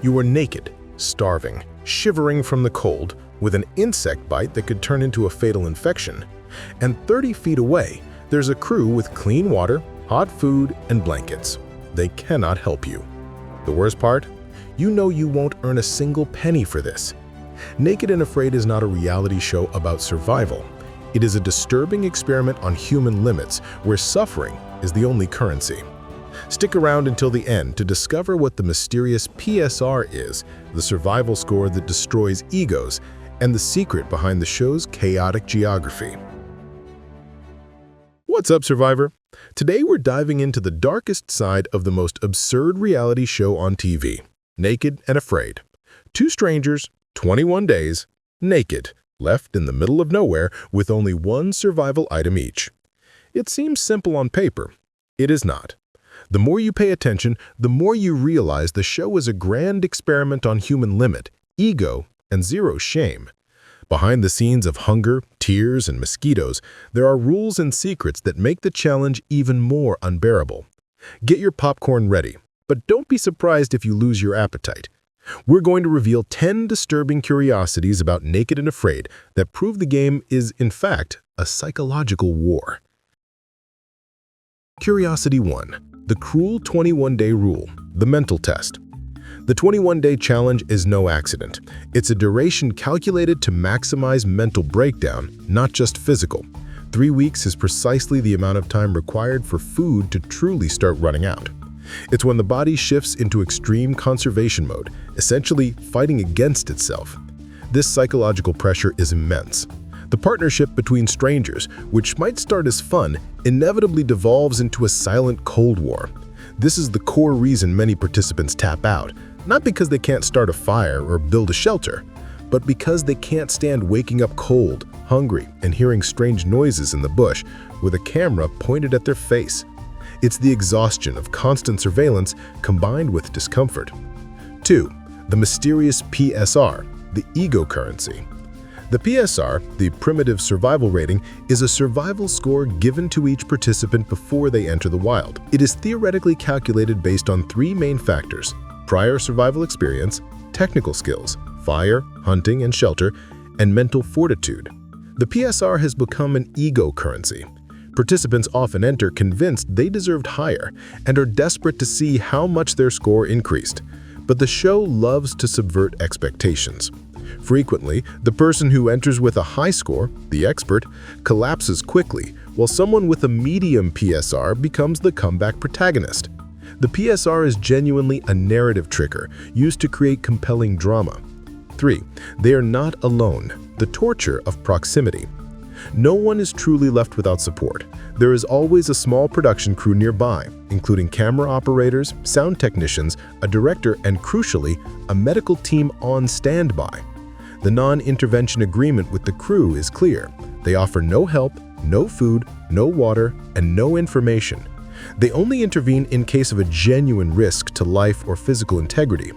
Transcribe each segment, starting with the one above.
You are naked, starving, shivering from the cold, with an insect bite that could turn into a fatal infection. And 30 feet away, there's a crew with clean water, hot food, and blankets. They cannot help you. The worst part? You know you won't earn a single penny for this. Naked and Afraid is not a reality show about survival. It is a disturbing experiment on human limits where suffering is the only currency. Stick around until the end to discover what the mysterious PSR is, the survival score that destroys egos, and the secret behind the show's chaotic geography. What's up, Survivor? Today we're diving into the darkest side of the most absurd reality show on TV, Naked and Afraid. Two strangers, 21 days, naked, left in the middle of nowhere with only one survival item each. It seems simple on paper. It is not. The more you pay attention, the more you realize the show is a grand experiment on human limit, ego, and zero shame. Behind the scenes of hunger, tears, and mosquitoes, there are rules and secrets that make the challenge even more unbearable. Get your popcorn ready, but don't be surprised if you lose your appetite. We're going to reveal 10 disturbing curiosities about Naked and Afraid that prove the game is, in fact, a psychological war. Curiosity 1. The cruel 21-day rule, the mental test. The 21-day challenge is no accident. It's a duration calculated to maximize mental breakdown, not just physical. 3 weeks is precisely the amount of time required for food to truly start running out. It's when the body shifts into extreme conservation mode, essentially fighting against itself. This psychological pressure is immense. The partnership between strangers, which might start as fun, inevitably devolves into a silent Cold War. This is the core reason many participants tap out, not because they can't start a fire or build a shelter, but because they can't stand waking up cold, hungry, and hearing strange noises in the bush with a camera pointed at their face. It's the exhaustion of constant surveillance combined with discomfort. 2. The mysterious PSR, the ego currency. The PSR, the primitive survival rating, is a survival score given to each participant before they enter the wild. It is theoretically calculated based on 3 main factors: prior survival experience, technical skills, fire, hunting, and shelter, and mental fortitude. The PSR has become an ego currency. Participants often enter convinced they deserved higher and are desperate to see how much their score increased. But the show loves to subvert expectations. Frequently, the person who enters with a high score, the expert, collapses quickly, while someone with a medium PSR becomes the comeback protagonist. The PSR is genuinely a narrative trigger used to create compelling drama. 3. They are not alone, the torture of proximity. No one is truly left without support. There is always a small production crew nearby, including camera operators, sound technicians, a director, and crucially, a medical team on standby. The non-intervention agreement with the crew is clear. They offer no help, no food, no water, and no information. They only intervene in case of a genuine risk to life or physical integrity.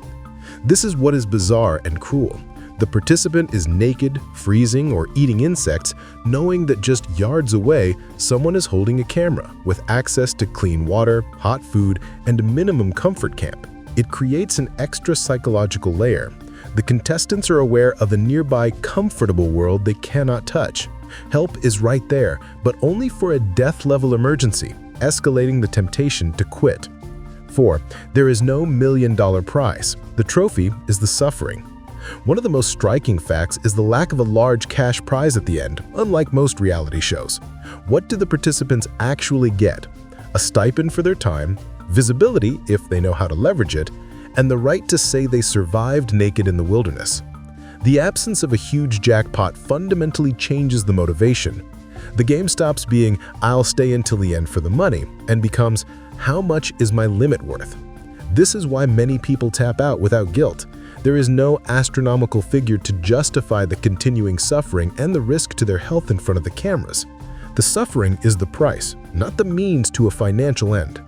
This is what is bizarre and cruel. The participant is naked, freezing, or eating insects, knowing that just yards away, someone is holding a camera with access to clean water, hot food, and a minimum comfort camp. It creates an extra psychological layer. The contestants are aware of a nearby comfortable world they cannot touch. Help is right there, but only for a death-level emergency, escalating the temptation to quit. 4. There is no million-dollar prize. The trophy is the suffering. One of the most striking facts is the lack of a large cash prize at the end, unlike most reality shows. What do the participants actually get? A stipend for their time, visibility if they know how to leverage it, and the right to say they survived naked in the wilderness. The absence of a huge jackpot fundamentally changes the motivation. The game stops being, "I'll stay until the end for the money," and becomes, "How much is my limit worth?" This is why many people tap out without guilt. There is no astronomical figure to justify the continuing suffering and the risk to their health in front of the cameras. The suffering is the price, not the means to a financial end.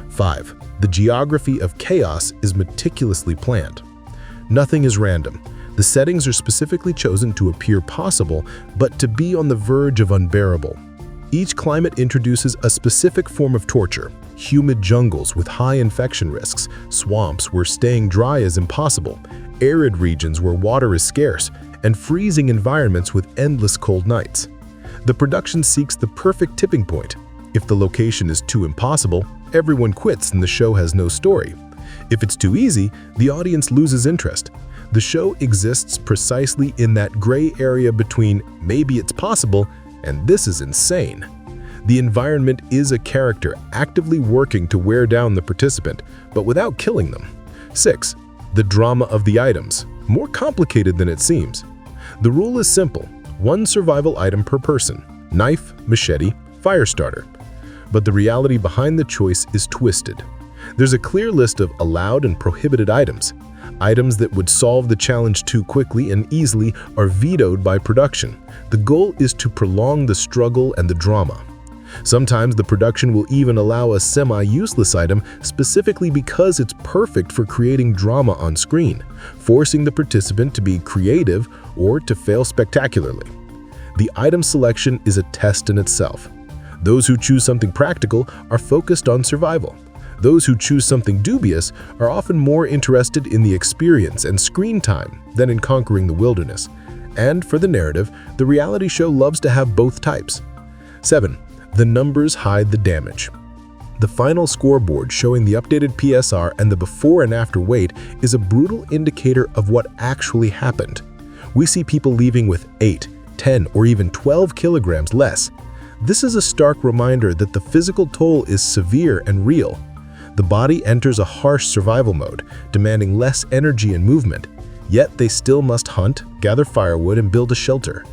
5. The geography of chaos is meticulously planned. Nothing is random. The settings are specifically chosen to appear possible, but to be on the verge of unbearable. Each climate introduces a specific form of torture: humid jungles with high infection risks, swamps where staying dry is impossible, arid regions where water is scarce, and freezing environments with endless cold nights. The production seeks the perfect tipping point. If the location is too impossible, everyone quits and the show has no story. If it's too easy, the audience loses interest. The show exists precisely in that gray area between maybe it's possible and this is insane. The environment is a character actively working to wear down the participant, but without killing them. 6. The drama of the items. More complicated than it seems. The rule is simple. One survival item per person. Knife, machete, fire starter. But the reality behind the choice is twisted. There's a clear list of allowed and prohibited items. Items that would solve the challenge too quickly and easily are vetoed by production. The goal is to prolong the struggle and the drama. Sometimes the production will even allow a semi-useless item specifically because it's perfect for creating drama on screen, forcing the participant to be creative or to fail spectacularly. The item selection is a test in itself. Those who choose something practical are focused on survival. Those who choose something dubious are often more interested in the experience and screen time than in conquering the wilderness. And for the narrative, the reality show loves to have both types. 7. The numbers hide the damage. The final scoreboard showing the updated PSR and the before and after weight is a brutal indicator of what actually happened. We see people leaving with 8, 10, or even 12 kilograms less. This is a stark reminder that the physical toll is severe and real. The body enters a harsh survival mode, demanding less energy and movement, yet they still must hunt, gather firewood, and build a shelter.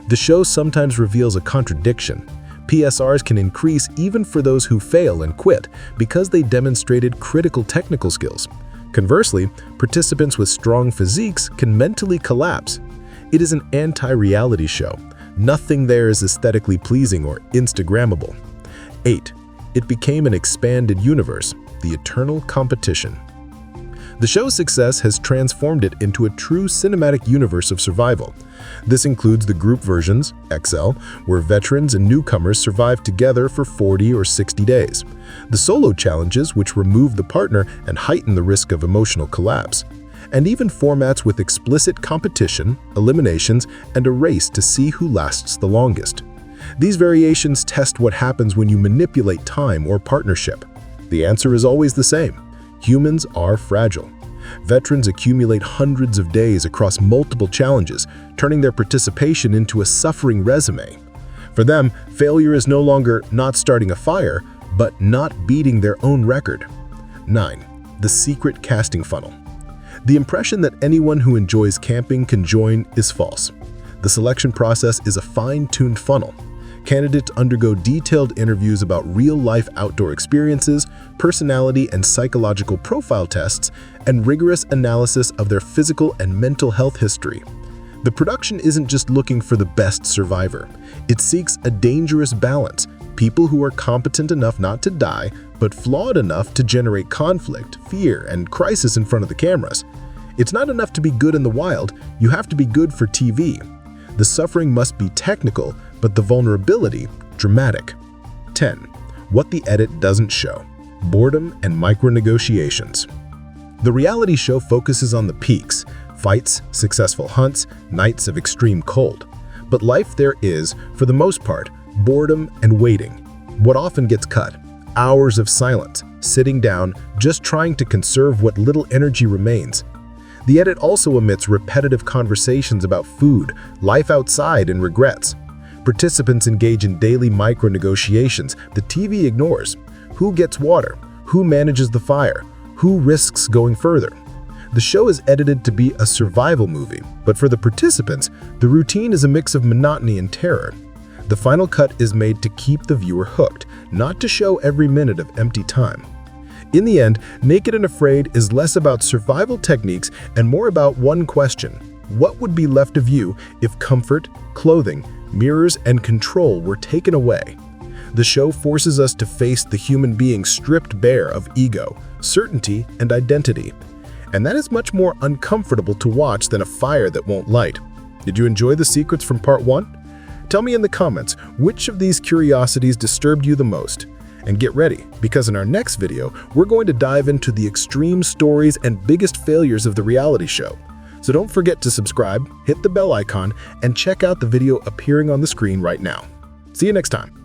The show sometimes reveals a contradiction. PSRs can increase even for those who fail and quit because they demonstrated critical technical skills. Conversely, participants with strong physiques can mentally collapse. It is an anti-reality show. Nothing there is aesthetically pleasing or Instagrammable. 8. It became an expanded universe, the eternal competition. The show's success has transformed it into a true cinematic universe of survival. This includes the group versions, XL, where veterans and newcomers survive together for 40 or 60 days. The solo challenges, which remove the partner and heighten the risk of emotional collapse. And even formats with explicit competition, eliminations, and a race to see who lasts the longest. These variations test what happens when you manipulate time or partnership. The answer is always the same. Humans are fragile. Veterans accumulate hundreds of days across multiple challenges, turning their participation into a suffering resume. For them, failure is no longer not starting a fire, but not beating their own record. 9. The secret casting funnel. The impression that anyone who enjoys camping can join is false. The selection process is a fine-tuned funnel. Candidates undergo detailed interviews about real-life outdoor experiences, personality and psychological profile tests, and rigorous analysis of their physical and mental health history. The production isn't just looking for the best survivor. It seeks a dangerous balance, people who are competent enough not to die, but flawed enough to generate conflict, fear, and crisis in front of the cameras. It's not enough to be good in the wild, you have to be good for TV. The suffering must be technical, but the vulnerability, dramatic. 10. What the edit doesn't show. Boredom and micro-negotiations. The reality show focuses on the peaks, fights, successful hunts, nights of extreme cold. But life there is, for the most part, boredom and waiting. What often gets cut? Hours of silence, sitting down, just trying to conserve what little energy remains. The edit also omits repetitive conversations about food, life outside, and regrets. Participants engage in daily micro-negotiations the TV ignores. Who gets water? Who manages the fire? Who risks going further? The show is edited to be a survival movie, but for the participants, the routine is a mix of monotony and terror. The final cut is made to keep the viewer hooked, not to show every minute of empty time. In the end, Naked and Afraid is less about survival techniques and more about one question: what would be left of you if comfort, clothing, mirrors, and control were taken away? The show forces us to face the human being stripped bare of ego, certainty, and identity. And that is much more uncomfortable to watch than a fire that won't light. Did you enjoy the secrets from part 1? Tell me in the comments which of these curiosities disturbed you the most. And get ready, because in our next video, we're going to dive into the extreme stories and biggest failures of the reality show. So don't forget to subscribe, hit the bell icon, and check out the video appearing on the screen right now. See you next time.